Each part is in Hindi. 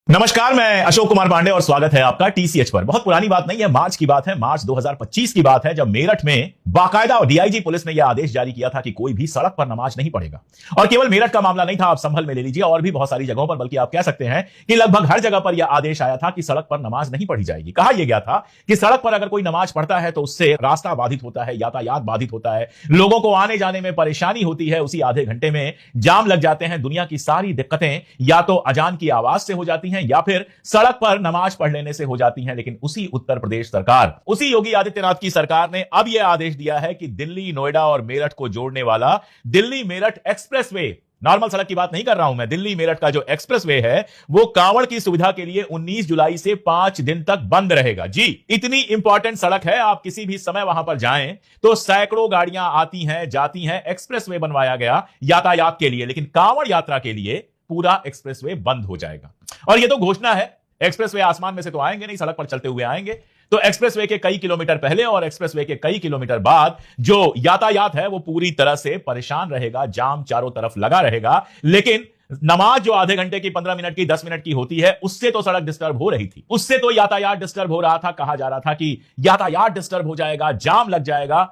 नमस्कार, मैं अशोक कुमार पांडे और स्वागत है आपका टीसीएच पर। बहुत पुरानी बात नहीं है, मार्च की बात है, मार्च 2025 की बात है, जब मेरठ में बाकायदा डीआईजी पुलिस ने यह आदेश जारी किया था कि कोई भी सड़क पर नमाज नहीं पढ़ेगा। और केवल मेरठ का मामला नहीं था, आप संभल में ले लीजिए, और भी बहुत सारी जगहों पर, बल्कि आप कह सकते हैं कि लगभग हर जगह पर यह आदेश आया था कि सड़क पर नमाज नहीं पढ़ी जाएगी। कहा यह गया था कि सड़क पर अगर कोई नमाज पढ़ता है तो उससे रास्ता बाधित होता है, यातायात बाधित होता है, लोगों को आने जाने में परेशानी होती है, उसी आधे घंटे में जाम लग जाते हैं। दुनिया की सारी दिक्कतें या तो अजान की आवाज से हो जाती हैं या फिर सड़क पर नमाज पढ़ लेने से हो जाती हैं। लेकिन उसी उत्तर प्रदेश सरकार, उसी योगी आदित्यनाथ की सरकार ने अब यह आदेश दिया है कि दिल्ली, नोएडा और मेरठ को जोड़ने वाला दिल्ली मेरठ एक्सप्रेसवे, नॉर्मल सड़क की बात नहीं कर रहा हूं मैं, दिल्ली मेरठ का जो एक्सप्रेसवे है वो कांवड़ की सुविधा के लिए 19 जुलाई से 5 दिन तक बंद रहेगा। जी, इतनी इंपॉर्टेंट सड़क है, आप किसी भी समय वहां पर जाएं तो सैकड़ों गाड़ियां आती हैं जाती हैं। एक्सप्रेसवे बनवाया गया यातायात के लिए, लेकिन कांवड़ यात्रा के लिए पूरा एक्सप्रेसवे बंद हो जाएगा। और यह तो घोषणा है, एक्सप्रेसवे आसमान में से तो आएंगे नहीं, सड़क पर चलते हुए आएंगे। तो एक्सप्रेसवे के कई किलोमीटर पहले और एक्सप्रेसवे के कई किलोमीटर बाद जो यातायात है वो पूरी तरह से परेशान रहेगा, जाम चारों तरफ लगा रहेगा। लेकिन नमाज जो आधे घंटे की, 15 मिनट की, 10 मिनट की होती है, उससे तो सड़क डिस्टर्ब हो रही थी, उससे तो यातायात डिस्टर्ब हो रहा था। कहा जा रहा था कि यातायात डिस्टर्ब हो जाएगा, जाम लग जाएगा।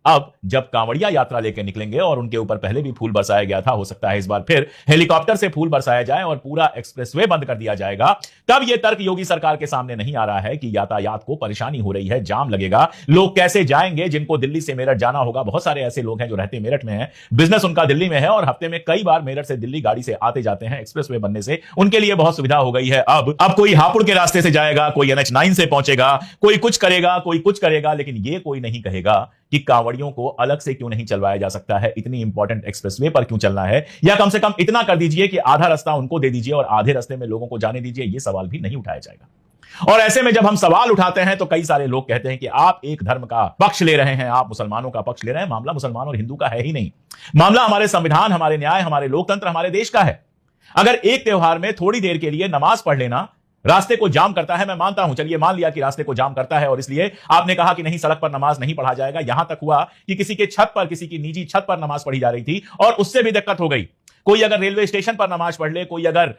अब जब कांवड़िया यात्रा लेकर निकलेंगे और उनके ऊपर पहले भी फूल बरसाया गया था, हो सकता है इस बार फिर हेलीकॉप्टर से फूल बरसाया जाए और पूरा एक्सप्रेसवे बंद कर दिया जाएगा, तब यह तर्क योगी सरकार के सामने नहीं आ रहा है कि यातायात को परेशानी हो रही है, जाम लगेगा, लोग कैसे जाएंगे। जिनको दिल्ली से मेरठ जाना होगा, बहुत सारे ऐसे लोग हैं जो रहते मेरठ में हैं, बिजनेस उनका दिल्ली में है और हफ्ते में कई बार मेरठ से दिल्ली गाड़ी से आते जाते हैं। एक्सप्रेसवे बनने से उनके लिए बहुत सुविधा हो गई है। अब कोई हापुड़ के रास्ते से जाएगा, कोई NH9 से पहुंचेगा, कोई कुछ करेगा, कोई कुछ करेगा, लेकिन यह कोई नहीं कहेगा कि कांवड़ियों को अलग से क्यों नहीं चलवाया जा सकता है, इतनी इंपॉर्टेंट एक्सप्रेसवे पर क्यों चलना है, या कम से कम इतना कर दीजिए कि आधा रास्ता उनको दे दीजिए और आधे रास्ते में लोगों को जाने दीजिए। यह सवाल भी नहीं उठाया जाएगा। और ऐसे में जब हम सवाल उठाते हैं तो कई सारे लोग कहते हैं कि आप एक धर्म का पक्ष ले रहे हैं, आप मुसलमानों का पक्ष ले रहे हैं। मामला मुसलमान और हिंदू का है ही नहीं, मामला हमारे संविधान, हमारे न्याय, हमारे लोकतंत्र, हमारे देश का है। अगर एक त्योहार में थोड़ी देर के लिए नमाज पढ़ लेना रास्ते को जाम करता है, मैं मानता हूं, चलिए मान लिया कि रास्ते को जाम करता है और इसलिए आपने कहा कि नहीं, सड़क पर नमाज नहीं पढ़ा जाएगा। यहां तक हुआ कि किसी के छत पर, किसी की निजी छत पर नमाज पढ़ी जा रही थी और उससे भी दिक्कत हो गई। कोई अगर रेलवे स्टेशन पर नमाज पढ़ ले, कोई अगर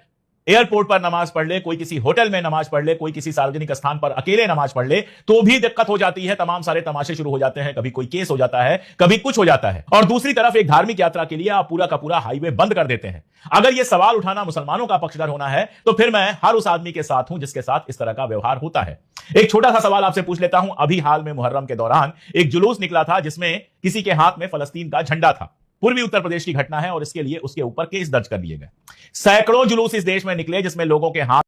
एयरपोर्ट पर नमाज पढ़ ले, कोई किसी होटल में नमाज पढ़ ले, कोई किसी सार्वजनिक स्थान पर अकेले नमाज पढ़ ले, तो भी दिक्कत हो जाती है। तमाम सारे तमाशे शुरू हो जाते हैं, कभी कोई केस हो जाता है, कभी कुछ हो जाता है। और दूसरी तरफ एक धार्मिक यात्रा के लिए आप पूरा का पूरा हाईवे बंद कर देते हैं। अगर यह सवाल उठाना मुसलमानों का पक्षधर होना है तो फिर मैं हर उस आदमी के साथ हूं जिसके साथ इस तरह का व्यवहार होता है। एक छोटा सा सवाल आपसे पूछ लेता हूं, अभी हाल में मुहर्रम के दौरान एक जुलूस निकला था जिसमें किसी के हाथ में फलस्तीन का झंडा था। पूर्वी उत्तर प्रदेश की घटना है और इसके लिए उसके ऊपर केस दर्ज कर लिए गए। सैकड़ों जुलूस इस देश में निकले जिसमें लोगों के हाथ